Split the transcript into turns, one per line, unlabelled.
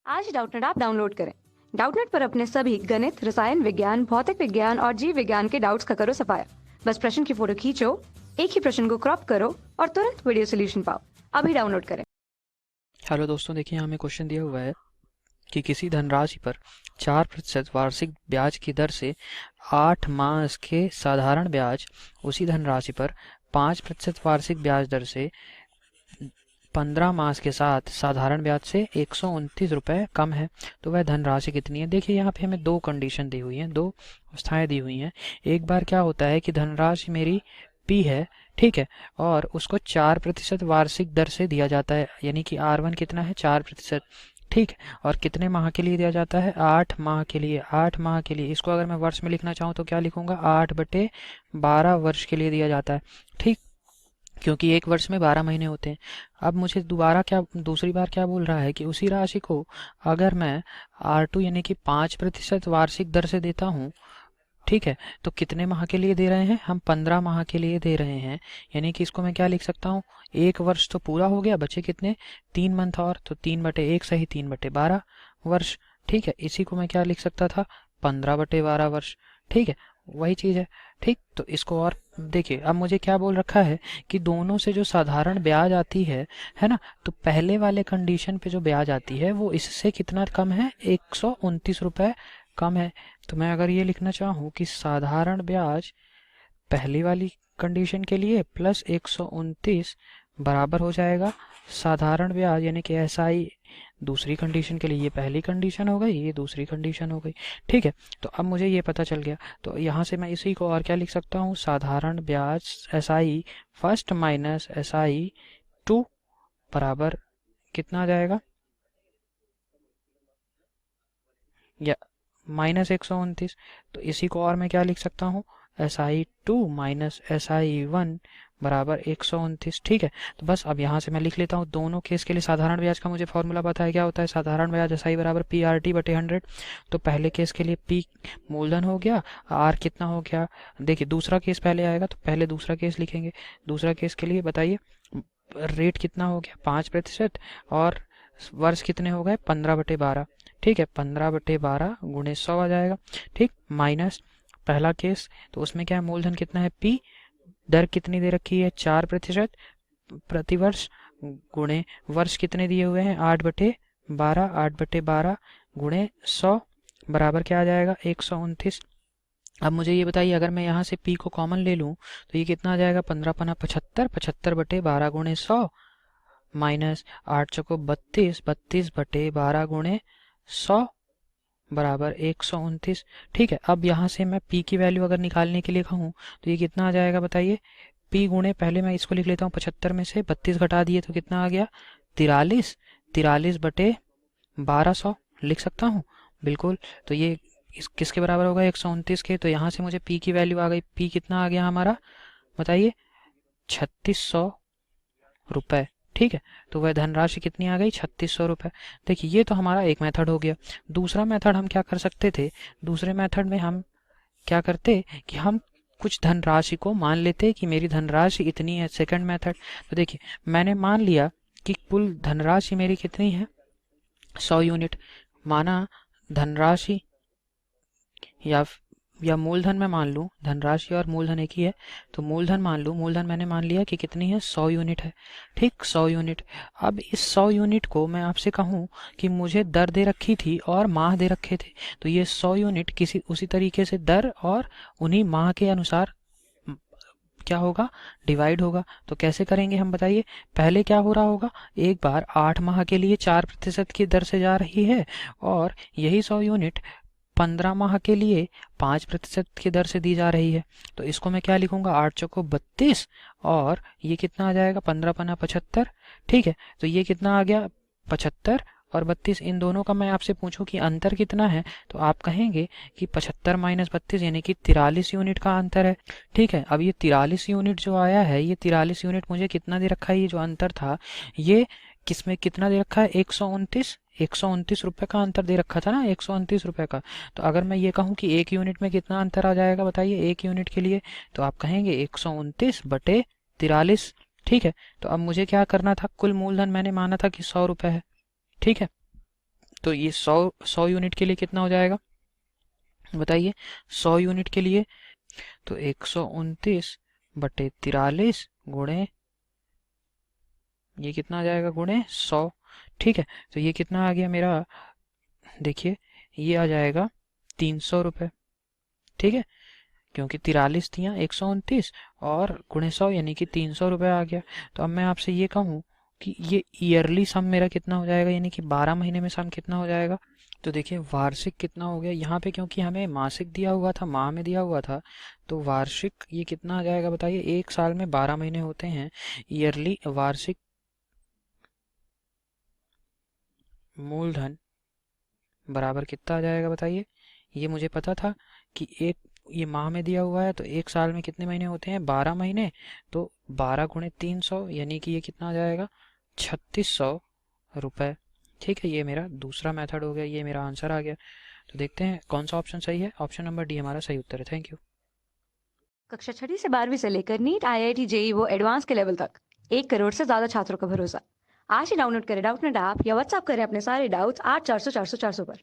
आज Doubtnut app download करें। Doubtnut पर अपने सभी गणित, रसायन विज्ञान, भौतिक विज्ञान और जीव विज्ञान के डाउट्स का करो सफाया। बस प्रश्न की फोटो खींचो, एक ही प्रश्न को क्रॉप करो और तुरंत वीडियो सोल्यूशन पाओ। अभी डाउनलोड करें।
हेलो दोस्तों, देखिए यहाँ हमें क्वेश्चन दिया हुआ है कि किसी धनराशि पर 4% वार्षिक ब्याज की दर से 8 माह के साधारण ब्याज उसी धनराशि पर 5% वार्षिक ब्याज दर से 15 माह के साथ साधारण ब्याज से 129 रुपये कम है, तो वह धनराशि कितनी है। देखिए यहाँ पे हमें दो कंडीशन दी हुई हैं, दो अवस्थाएं दी हुई हैं। एक बार क्या होता है कि धनराशि मेरी P है, ठीक है, और उसको 4% वार्षिक दर से दिया जाता है, यानी कि R1 कितना है 4%, ठीक है, और कितने माह के लिए दिया जाता है 8 माह के लिए। 8 माह के लिए इसको अगर मैं वर्ष में लिखना चाहूँ तो क्या लिखूंगा 8/12 वर्ष के लिए दिया जाता है, ठीक, क्योंकि एक वर्ष में 12 महीने होते हैं। अब मुझे दोबारा क्या दूसरी बार क्या बोल रहा है कि उसी राशि को अगर मैं R2 यानी कि 5% वार्षिक दर से देता हूँ, ठीक है, तो कितने माह के लिए दे रहे हैं हम 15 माह के लिए दे रहे हैं, यानी कि इसको मैं क्या लिख सकता हूँ, एक वर्ष तो पूरा हो गया, बचे कितने 3 मंथ और, तो 3/1 सही 3/12 वर्ष, ठीक है। इसी को मैं क्या लिख सकता था 15/12 वर्ष, ठीक है, वही चीज है, ठीक। तो इसको और देखिए, अब मुझे क्या बोल रखा है कि दोनों से जो साधारण ब्याज आती है ना, तो पहले वाले कंडीशन पे जो ब्याज आती है वो इससे कितना कम है 129 रुपये कम है। तो मैं अगर ये लिखना चाहूँ कि साधारण ब्याज पहली वाली कंडीशन के लिए प्लस 129 बराबर हो जाएगा साधारण ब्याज यानी कि SI दूसरी कंडीशन के लिए, ये पहली कंडीशन हो गई, ये दूसरी कंडीशन हो गई, ठीक है। तो अब मुझे ये पता चल गया, तो यहाँ से मैं इसी को और क्या लिख सकता हूँ, साधारण ब्याज SI फर्स्ट माइनस SI2 बराबर कितना आ जाएगा, या -129। तो इसी को और मैं क्या लिख सकता हूँ SI2 माइनस SI1 बराबर 129, ठीक है। तो बस अब यहाँ से मैं लिख लेता हूँ दोनों केस के लिए साधारण ब्याज का मुझे फॉर्मूला पता है, क्या होता है साधारण ब्याज SI बराबर PRT/100। तो पहले केस के लिए P मूलधन हो गया, R कितना हो गया, देखिए दूसरा केस पहले आएगा तो पहले दूसरा केस लिखेंगे। दूसरा केस के लिए बताइए रेट कितना हो गया 5%, और वर्ष कितने हो गए 15/12, ठीक है, 15/12 गुणे 100 आ जाएगा, ठीक, माइनस पहला केस, तो उसमें क्या है मूलधन कितना है P, दर कितनी दे रखी है 4% प्रतिवर्ष, गुणे वर्ष कितने दिए हुए हैं 8/12, 8/12 गुणे 100 बराबर क्या आ जाएगा 129। अब मुझे ये बताइए अगर मैं यहाँ से P को कॉमन ले लूँ तो ये कितना आ जाएगा 15×5 75/12 गुणे 100 माइनस 8×4 32 गुणे 100 बराबर 129, ठीक है। अब यहाँ से मैं P की वैल्यू अगर निकालने के लिए कहूँ तो ये कितना आ जाएगा बताइए, P गुणे, पहले मैं इसको लिख लेता हूँ 75 में से 32 घटा दिए तो कितना आ गया 43, 43/1200 लिख सकता हूँ, बिल्कुल। तो ये किसके बराबर होगा 129 के, तो यहाँ से मुझे P की वैल्यू आ गई, P कितना आ गया हमारा बताइए 3600 रुपये, ठीक है। तो वह धनराशि कितनी आ गई 3600 रुपये। देखिए ये तो हमारा एक मेथड हो गया। दूसरा मेथड हम क्या कर सकते थे, दूसरे मेथड में हम क्या करते कि हम कुछ धनराशि को मान लेते कि मेरी धनराशि इतनी है। सेकंड मेथड, तो देखिए मैंने मान लिया कि कुल धनराशि मेरी कितनी है 100 यूनिट, माना धनराशि या मूलधन में मान लूँ, धनराशि और मूलधन एक ही है, तो मूलधन मान लूँ, मूलधन मैंने मान लिया कि कितनी है 100 यूनिट है, ठीक 100 यूनिट। अब इस 100 यूनिट को मैं आपसे कहूँ कि मुझे दर दे रखी थी और माह दे रखे थे, तो ये 100 यूनिट किसी उसी तरीके से दर और उन्हीं माह के अनुसार क्या होगा डिवाइड होगा। तो कैसे करेंगे हम बताइए, पहले क्या हो रहा होगा, एक बार 8 माह के लिए 4% की दर से जा रही है, और यही 100 यूनिट 15 माह के लिए 5% की दर से दी जा रही है। तो इसको मैं क्या लिखूंगा 8×4 32, और ये कितना आ जाएगा 15×5 75, ठीक है। तो ये कितना आ गया 75 और 32, इन दोनों का मैं आपसे पूछूं कि अंतर कितना है, तो आप कहेंगे कि 75 माइनस 32 यानी कि 43 यूनिट का अंतर है, ठीक है। अब ये 43 यूनिट जो आया है, ये 43 यूनिट मुझे कितना दे रखा है, ये जो अंतर था ये किसमें कितना दे रखा है 129 रुपये का अंतर दे रखा था ना 129 रुपये का। तो अगर मैं ये कहूँ कि एक यूनिट में कितना अंतर आ जाएगा बताइए एक यूनिट के लिए, तो आप कहेंगे 129/43, ठीक है। तो अब मुझे क्या करना था, कुल मूलधन मैंने माना था कि 100 रुपये है, ठीक है। तो ये 100 यूनिट के लिए कितना हो जाएगा बताइए। 100 यूनिट के लिए तो 129/43 गुणे, ये कितना आ जाएगा गुणे 100। ठीक है, तो ये कितना आ गया मेरा, देखिए ये आ जाएगा 300 रुपये। ठीक है, क्योंकि 43 दिया 129 और गुणे 100 यानी कि 300 रुपये आ गया। तो अब मैं आपसे ये कहूँ कि ये ईयरली सम मेरा कितना हो जाएगा, यानी कि 12 महीने में सम कितना हो जाएगा। तो देखिए वार्षिक कितना हो गया यहाँ पे, क्योंकि हमें मासिक दिया हुआ था, माह में दिया हुआ था, तो वार्षिक ये कितना आ जाएगा बताइए। एक साल में 12 महीने होते हैं, ईयरली वार्षिक मूलधन बराबर कितना आ जाएगा बताइए। ये मुझे पता था कि एक ये माह में दिया हुआ है, तो एक साल में कितने महीने होते हैं 12 महीने, तो 12 गुणे 300 यानी कि ये कितना आ जाएगा 3600 रुपये। ठीक है, ये मेरा दूसरा मेथड हो गया, ये मेरा आंसर आ गया। तो देखते हैं कौन सा ऑप्शन सही है। ऑप्शन नंबर डी हमारा सही उत्तर है। Thank you.
कक्षा 6 से 12वीं से लेकर नीट, IIT, JEE वो एडवांस के लेवल तक 1 करोड़ से ज्यादा छात्रों का भरोसा। आज ही डाउनलोड करें डाउटनेट ऐप या व्हाट्सएप करें अपने सारे डाउट्स 8400 400 400 पर।